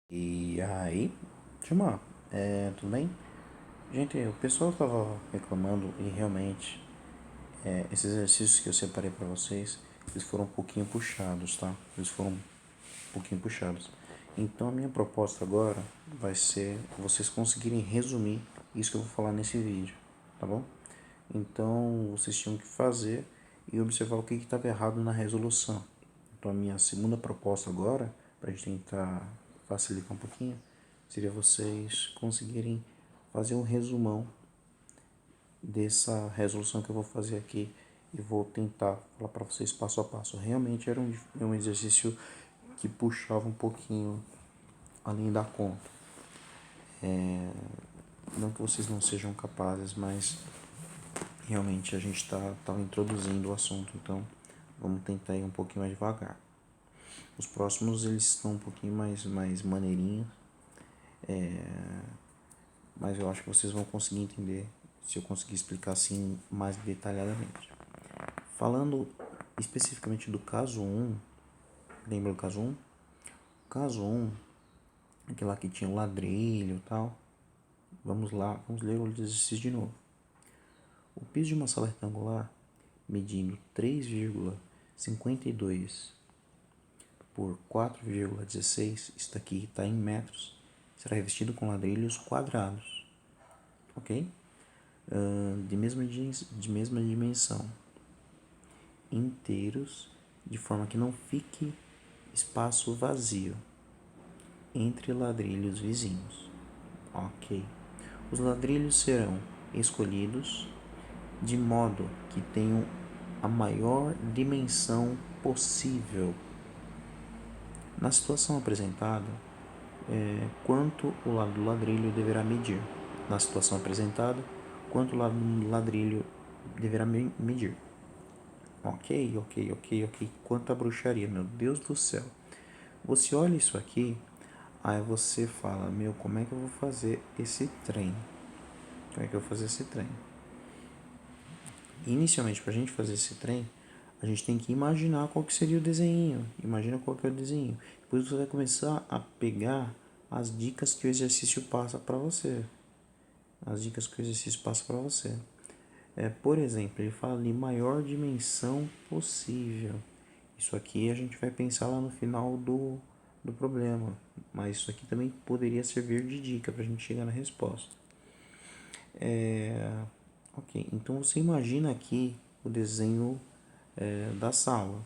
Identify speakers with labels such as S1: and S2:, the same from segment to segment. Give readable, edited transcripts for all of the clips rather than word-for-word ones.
S1: E aí, Timão, tudo bem? Gente, o pessoal tava reclamando e realmente esses exercícios que eu separei para vocês, eles foram um pouquinho puxados, tá? Eles foram um pouquinho puxados. Então a minha proposta agora vai ser vocês conseguirem resumir isso que eu vou falar nesse vídeo, tá bom? Então vocês tinham que fazer e observar o que estava errado na resolução. Então a minha segunda proposta agora, para a gente tentar facilitar um pouquinho, seria vocês conseguirem fazer um resumão dessa resolução que eu vou fazer aqui e vou tentar falar para vocês passo a passo. Realmente era um exercício que puxava um pouquinho além da conta. Não que vocês não sejam capazes, mas realmente a gente tá introduzindo o assunto, então vamos tentar ir um pouquinho mais devagar. Os próximos eles estão um pouquinho mais maneirinhos, mas eu acho que vocês vão conseguir entender se eu conseguir explicar assim mais detalhadamente. Falando especificamente do caso 1, lembra do caso 1? O caso 1, aquele lá que tinha o ladrilho e tal. Vamos lá, vamos ler o exercício de novo. O piso de uma sala retangular, medindo 3,52 por 4,16, isso daqui está em metros, será revestido com ladrilhos quadrados, ok? De mesma dimensão, inteiros, de forma que não fique espaço vazio entre ladrilhos vizinhos, ok? Os ladrilhos serão escolhidos de modo que tenham a maior dimensão possível. Na situação apresentada, quanto o lado do ladrilho deverá medir? Na situação apresentada, quanto o lado do ladrilho deverá medir? Ok. Quanta bruxaria, meu Deus do céu. Você olha isso aqui, aí você fala, como é que eu vou fazer esse trem? Inicialmente, para a gente fazer esse trem, a gente tem que imaginar qual que seria o desenho. Imagina qual que é o desenho. Depois você vai começar a pegar as dicas que o exercício passa para você. Por exemplo, ele fala de maior dimensão possível. Isso aqui a gente vai pensar lá no final do problema. Mas isso aqui também poderia servir de dica para a gente chegar na resposta. Ok, então você imagina aqui o desenho da sala.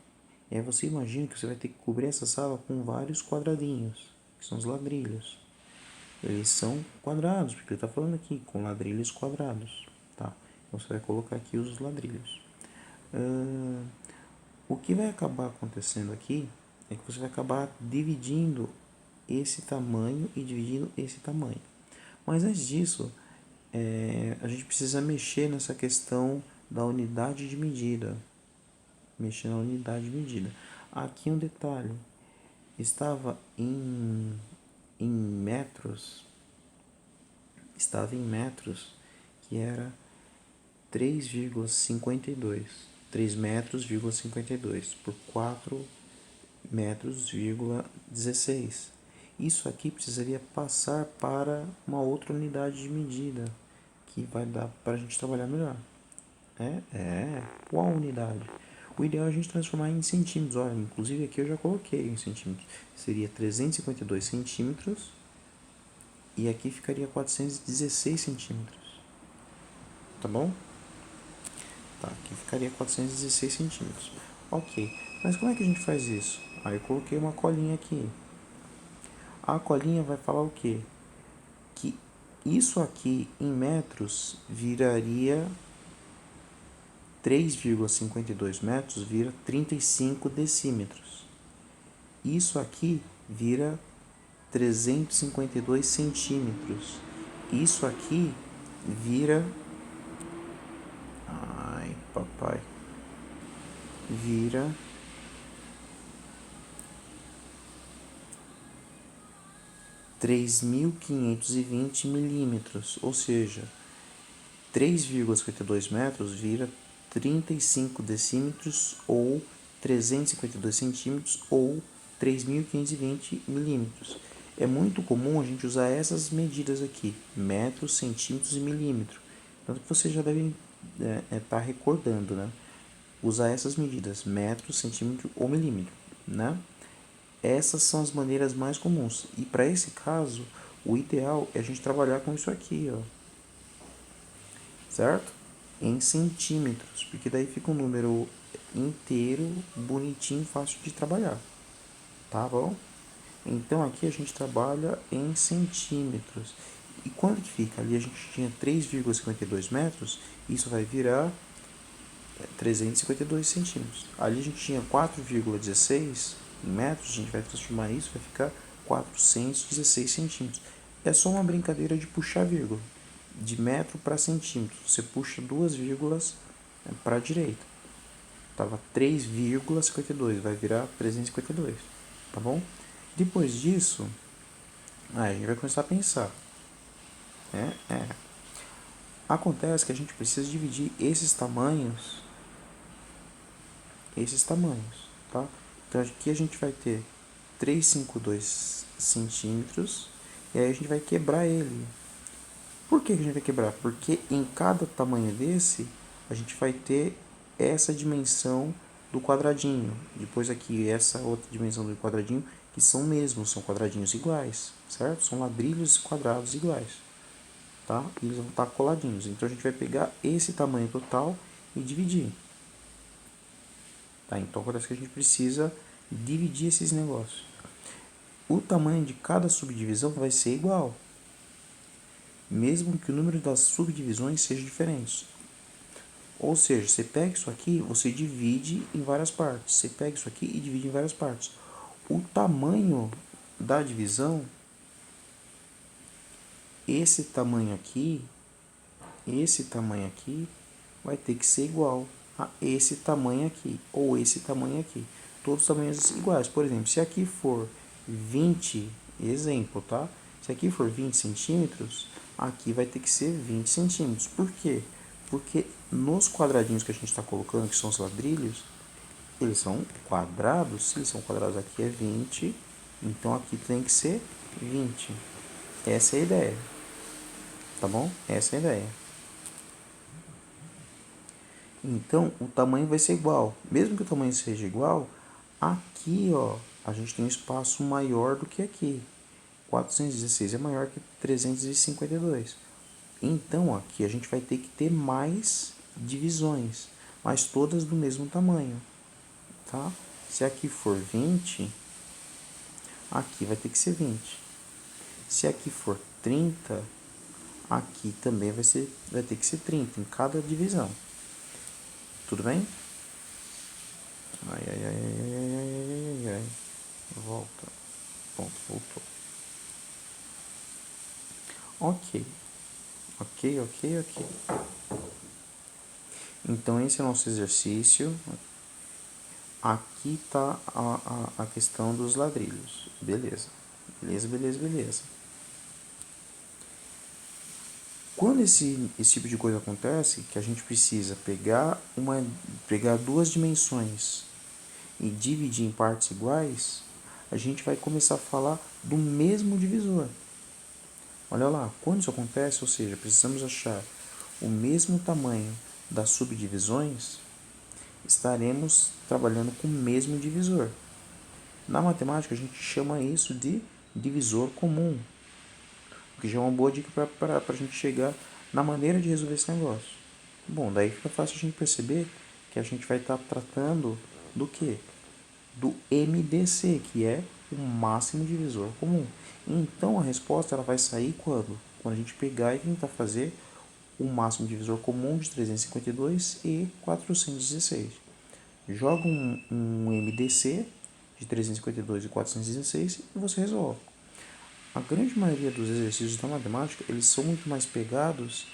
S1: E aí você imagina que você vai ter que cobrir essa sala com vários quadradinhos, que são os ladrilhos. Eles são quadrados, porque ele está falando aqui, com ladrilhos quadrados. Tá? Então você vai colocar aqui os ladrilhos. O que vai acabar acontecendo aqui é que você vai acabar dividindo esse tamanho e dividindo esse tamanho. Mas antes disso, a gente precisa mexer nessa questão da unidade de medida. Aqui um detalhe. Estava em metros, que era 3,52. 3 metros,52 por 4 metros,16. Isso aqui precisaria passar para uma outra unidade de medida, que vai dar para a gente trabalhar melhor. Qual unidade? O ideal é a gente transformar em centímetros. Olha, inclusive aqui eu já coloquei em centímetros. Seria 352 centímetros e aqui ficaria 416 centímetros. Tá bom? Tá, aqui ficaria 416 centímetros. Ok, mas como é que a gente faz isso? Aí eu coloquei uma colinha aqui. A colinha vai falar o quê? Que isso aqui em metros viraria 3,52 metros, vira 35 decímetros. Isso aqui vira 352 centímetros. Isso aqui vira... Ai, papai. Vira 3.520 milímetros, ou seja, 3,52 metros vira 35 decímetros ou 352 centímetros ou 3.520 milímetros. é muito comum a gente usar essas medidas aqui, metros, centímetros e milímetros. Tanto que você já deve estar recordando, né? Usar essas medidas, metro, centímetro ou milímetro, né? Essas são as maneiras mais comuns. E para esse caso, o ideal é a gente trabalhar com isso aqui, ó. Certo? Em centímetros, porque daí fica um número inteiro, bonitinho, fácil de trabalhar. Tá bom? Então aqui a gente trabalha em centímetros. E quanto que fica? Ali a gente tinha 3,52 metros, isso vai virar 352 centímetros. Ali a gente tinha 4,16 metros, a gente vai transformar isso, vai ficar 416 centímetros. É só uma brincadeira de puxar vírgula. De metro para centímetro. Você puxa duas vírgulas para a direita. Tava 3,52, vai virar 352, tá bom? Depois disso, a gente vai começar a pensar. Acontece que a gente precisa dividir esses tamanhos, tá? Então aqui a gente vai ter 352 centímetros e aí a gente vai quebrar ele. Por que a gente vai quebrar? Porque em cada tamanho desse a gente vai ter essa dimensão do quadradinho. Depois aqui essa outra dimensão do quadradinho, que são mesmos, são quadradinhos iguais, certo? São ladrilhos quadrados iguais, tá? E eles vão estar coladinhos. Então a gente vai pegar esse tamanho total e dividir. Tá? Então acontece que a gente precisa dividir esses negócios. O tamanho de cada subdivisão vai ser igual, mesmo que o número das subdivisões seja diferente. Ou seja, você pega isso aqui, você divide em várias partes. Você pega isso aqui e divide em várias partes. O tamanho da divisão, esse tamanho aqui vai ter que ser igual a esse tamanho aqui, ou esse tamanho aqui. Todos tamanhos iguais. Por exemplo, se aqui for 20, exemplo, tá? Se aqui for 20 centímetros, aqui vai ter que ser 20 centímetros. Por quê? Porque nos quadradinhos que a gente está colocando, que são os ladrilhos, eles são quadrados. Se eles são quadrados, aqui é 20, então aqui tem que ser 20. Essa é a ideia, tá bom? Essa é a ideia. Então, o tamanho vai ser igual. Mesmo que o tamanho seja igual, aqui, ó, a gente tem um espaço maior do que aqui. 416 é maior que 352. Então, aqui a gente vai ter que ter mais divisões, mas todas do mesmo tamanho, tá? Se aqui for 20, aqui vai ter que ser 20. Se aqui for 30, aqui também vai ter que ser 30 em cada divisão. Tudo bem? Ai, ai, ai, ai, ai, ai, ai, ai. Volta. Pronto, voltou. Ok. Ok, ok, ok. Então, esse é o nosso exercício. Aqui está a questão dos ladrilhos. Beleza. Beleza, beleza, beleza. Quando esse tipo de coisa acontece, que a gente precisa pegar duas dimensões e dividir em partes iguais, a gente vai começar a falar do mesmo divisor. Olha lá, quando isso acontece, ou seja, precisamos achar o mesmo tamanho das subdivisões, estaremos trabalhando com o mesmo divisor. Na matemática, a gente chama isso de divisor comum, o que já é uma boa dica para a gente chegar na maneira de resolver esse negócio. Bom, daí fica fácil a gente perceber que a gente vai estar tratando do quê? Do MDC, que é o máximo divisor comum. Então a resposta ela vai sair quando? Quando a gente pegar e tentar fazer o máximo divisor comum de 352 e 416. Joga um MDC de 352 e 416 e você resolve. A grande maioria dos exercícios da matemática eles são muito mais pegados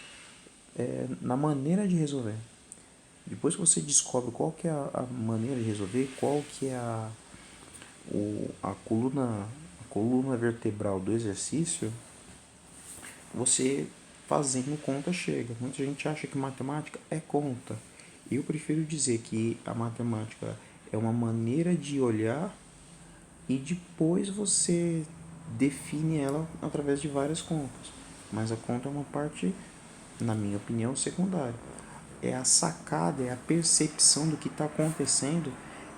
S1: na maneira de resolver. Depois que você descobre qual que é a maneira de resolver, qual que é a coluna vertebral do exercício, você fazendo conta chega. Muita gente acha que matemática é conta. Eu prefiro dizer que a matemática é uma maneira de olhar e depois você define ela através de várias contas. Mas a conta é uma parte, na minha opinião, secundária. É a sacada, é a percepção do que está acontecendo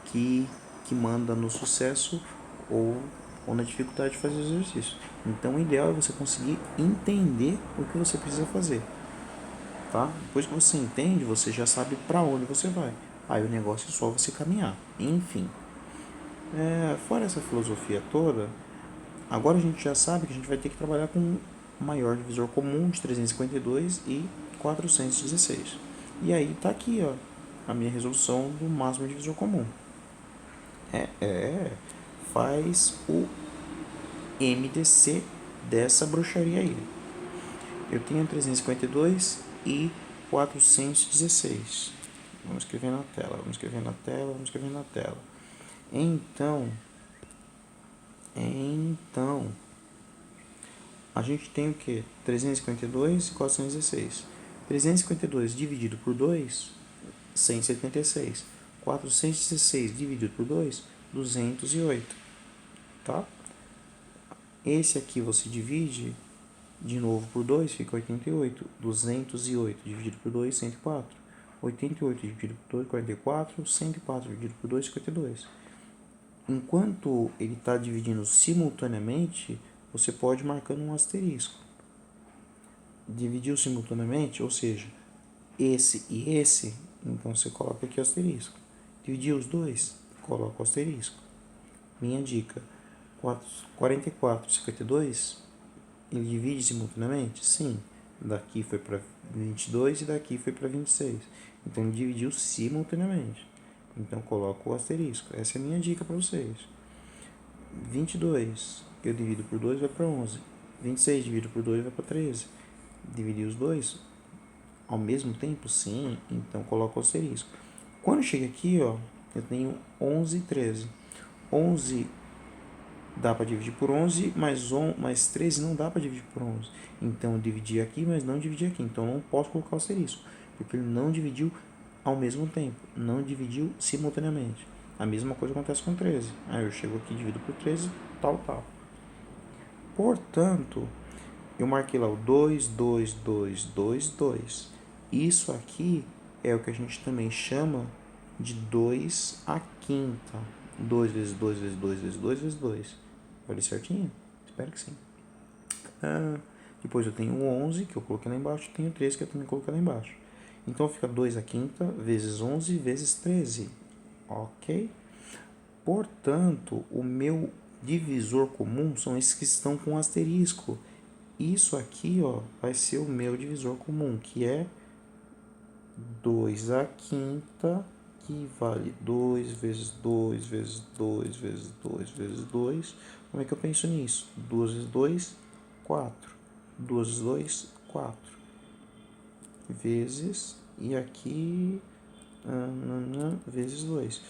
S1: que manda no sucesso ou na dificuldade de fazer o exercício. Então, o ideal é você conseguir entender o que você precisa fazer. Tá? Depois que você entende, você já sabe para onde você vai. Aí o negócio é só você caminhar. Enfim, fora essa filosofia toda, agora a gente já sabe que a gente vai ter que trabalhar com um maior divisor comum de 352 e 416. E aí tá aqui, ó, a minha resolução do máximo divisor comum. Faz o MDC dessa bruxaria aí. Eu tenho 352 e 416. Vamos escrever na tela, vamos escrever na tela, vamos escrever na tela. Então, a gente tem o que? 352 e 416. 352 dividido por 2, 176. 416 dividido por 2, 208. Tá? Esse aqui você divide de novo por 2, fica 88. 208 dividido por 2, 104. 88 dividido por 2, 44. 104 dividido por 2, 52. Enquanto ele está dividindo simultaneamente, você pode ir marcando um asterisco. Dividiu simultaneamente, ou seja, esse e esse, então você coloca aqui o asterisco. Dividiu os dois, coloca o asterisco. Minha dica, 44 e 52, ele divide simultaneamente? Sim. Daqui foi para 22 e daqui foi para 26. Então ele dividiu simultaneamente. Então coloco o asterisco. Essa é a minha dica para vocês. 22 eu divido por 2 vai para 11. 26 dividido por 2 vai para 13. Dividir os dois ao mesmo tempo? Sim. Então coloco o asterisco. Quando chega aqui, ó, eu tenho 11 e 13. 11 dá para dividir por 11, mas 13 não dá para dividir por 11. Então eu dividi aqui, mas não dividi aqui. Então eu não posso colocar o asterisco, porque ele não dividiu ao mesmo tempo, não dividiu simultaneamente. A mesma coisa acontece com 13. Aí eu chego aqui, divido por 13, tal. Portanto, eu marquei lá o 2, 2, 2, 2, 2. Isso aqui é o que a gente também chama de 2 à quinta. 2 vezes 2 vezes 2 vezes 2 vezes 2. Falei certinho? Espero que sim. Depois eu tenho o 11, que eu coloquei lá embaixo, e tenho o 13, que eu também coloquei lá embaixo. Então fica 2 à quinta vezes 11 vezes 13. Ok? Portanto, o meu divisor comum são esses que estão com asterisco. Isso aqui, ó, vai ser o meu divisor comum, que é 2 à quinta, que vale 2 vezes 2 vezes 2 vezes 2 vezes 2. Como é que eu penso nisso? 2 vezes 2, 4. 2 vezes 2, 4. Vezes, e aqui, vezes 2.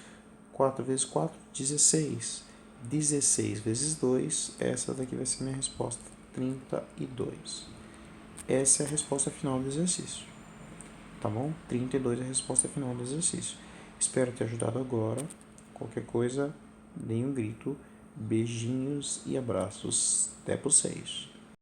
S1: 4 vezes 4, 16. 16 vezes 2, essa daqui vai ser minha resposta, 32. Essa é a resposta final do exercício. Tá bom? 32 é a resposta final do exercício. Espero ter ajudado agora. Qualquer coisa, deem um grito. Beijinhos e abraços. Até para vocês.